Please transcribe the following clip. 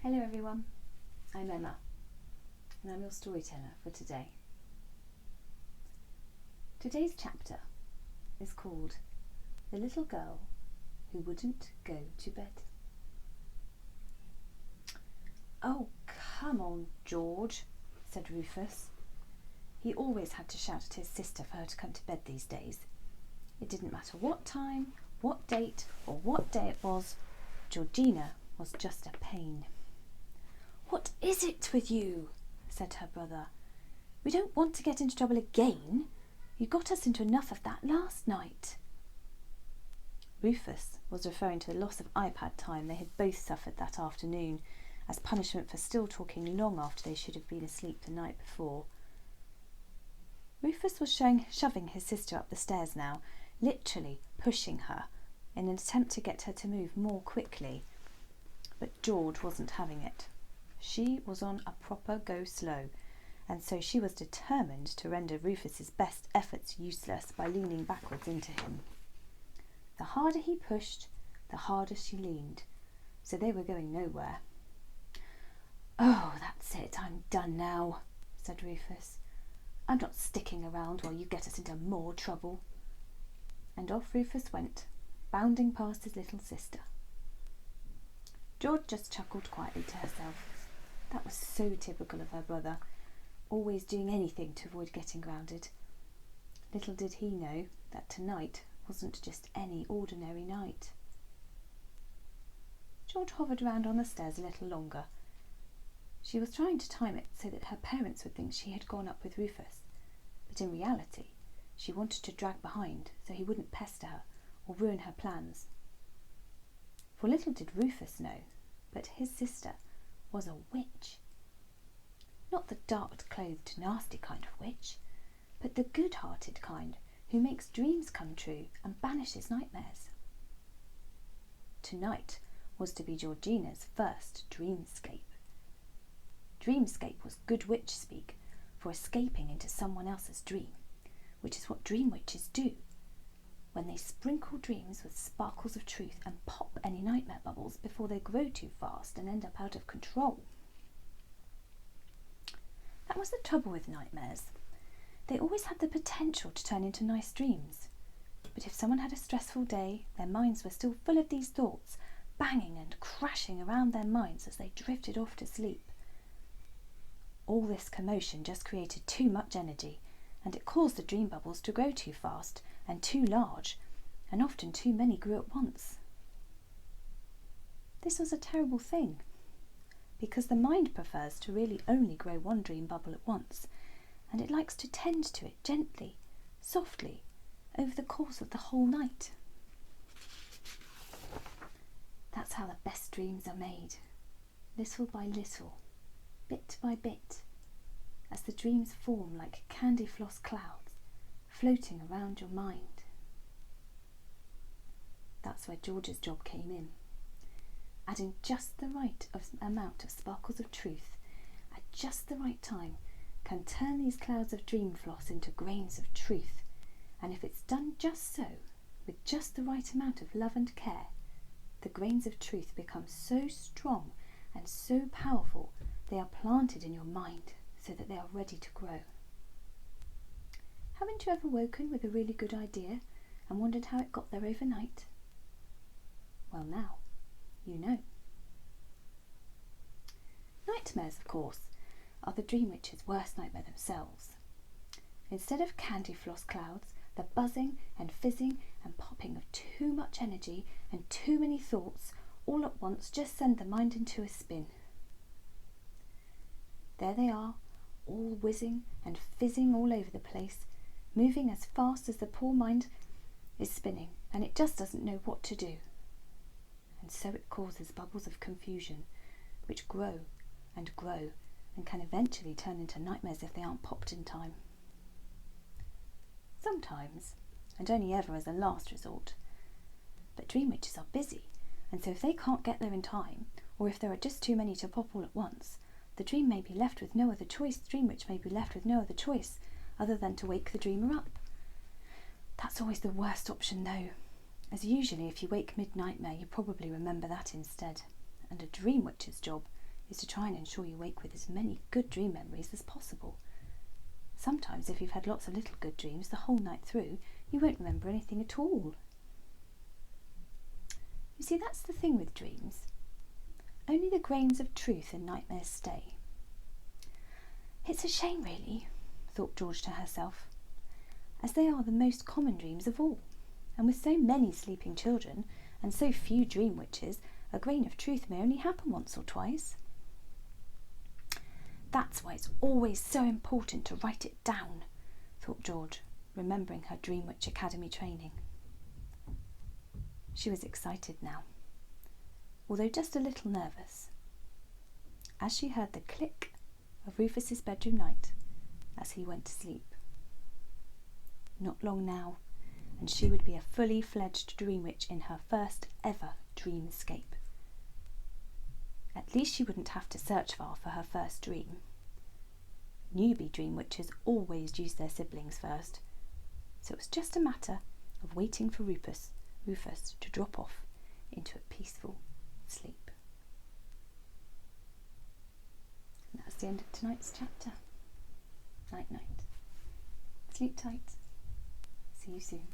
Hello everyone, I'm Emma and I'm your storyteller for today. Today's chapter is called The Little Girl Who Wouldn't Go to Bed. "Oh, come on, George," said Rufus. He always had to shout at his sister for her to come to bed these days. It didn't matter what time, what date or what day it was, Georgina was just a pain. "What is it with you?" said her brother. "We don't want to get into trouble again. You got us into enough of that last night." Rufus was referring to the loss of iPad time they had both suffered that afternoon, as punishment for still talking long after they should have been asleep the night before. Rufus was shoving his sister up the stairs now, literally pushing her, in an attempt to get her to move more quickly. But George wasn't having it. She was on a proper go slow, and so she was determined to render Rufus's best efforts useless by leaning backwards into him. The harder he pushed, the harder she leaned, so they were going nowhere. "Oh, that's it, I'm done now," said Rufus. "I'm not sticking around while you get us into more trouble." And off Rufus went, bounding past his little sister. George just chuckled quietly to herself. That was so typical of her brother, always doing anything to avoid getting grounded. Little did he know that tonight wasn't just any ordinary night. George hovered around on the stairs a little longer. She was trying to time it so that her parents would think she had gone up with Rufus, but in reality she wanted to drag behind so he wouldn't pester her or ruin her plans. For little did Rufus know, but his sister was a witch. Not the dark-clothed, nasty kind of witch, but the good-hearted kind who makes dreams come true and banishes nightmares. Tonight was to be Georgina's first dreamscape. Dreamscape was good witch speak for escaping into someone else's dream, which is what dream witches do when they sprinkle dreams with sparkles of truth and pop any nightmare bubbles before they grow too fast and end up out of control. That was the trouble with nightmares. They always had the potential to turn into nice dreams. But if someone had a stressful day, their minds were still full of these thoughts, banging and crashing around their minds as they drifted off to sleep. All this commotion just created too much energy, and it caused the dream bubbles to grow too fast and too large, and often too many grew at once. This was a terrible thing, because the mind prefers to really only grow one dream bubble at once, and it likes to tend to it gently, softly, over the course of the whole night. That's how the best dreams are made, little by little, bit by bit, as the dreams form like candy floss clouds floating around your mind. That's where George's job came in. Adding just the right amount of sparkles of truth at just the right time can turn these clouds of dream floss into grains of truth, and if it's done just so, with just the right amount of love and care, the grains of truth become so strong and so powerful they are planted in your mind so that they are ready to grow. Haven't you ever woken with a really good idea and wondered how it got there overnight? Well, now you know. Nightmares, of course, are the dream witch's worst nightmare themselves. Instead of candy floss clouds, the buzzing and fizzing and popping of too much energy and too many thoughts all at once just send the mind into a spin. There they are, all whizzing and fizzing all over the place, moving as fast as the poor mind is spinning, and it just doesn't know what to do. And so it causes bubbles of confusion, which grow and grow and can eventually turn into nightmares if they aren't popped in time. Sometimes, and only ever as a last resort. But dream witches are busy, and so if they can't get there in time, or if there are just too many to pop all at once, the dream may be left with no other choice. The dream witch may be left with no other choice other than to wake the dreamer up. That's always the worst option though, as usually if you wake mid-nightmare you probably remember that instead, and a dream witch's job is to try and ensure you wake with as many good dream memories as possible. Sometimes, if you've had lots of little good dreams the whole night through, you won't remember anything at all. You see, that's the thing with dreams. Only the grains of truth in nightmares stay. It's a shame, really, thought George to herself, as they are the most common dreams of all, and with so many sleeping children and so few dream witches, a grain of truth may only happen once or twice. That's why it's always so important to write it down, thought George, remembering her Dream Witch Academy training. She was excited now, although just a little nervous, as she heard the click of Rufus's bedroom light as he went to sleep. Not long now, and she would be a fully fledged dream witch in her first ever dream escape. At least she wouldn't have to search far for her first dream. Newbie dream witches always use their siblings first, so it was just a matter of waiting for Rufus to drop off into a peaceful sleep. And that's the end of tonight's chapter. Night night. Sleep tight. See you soon.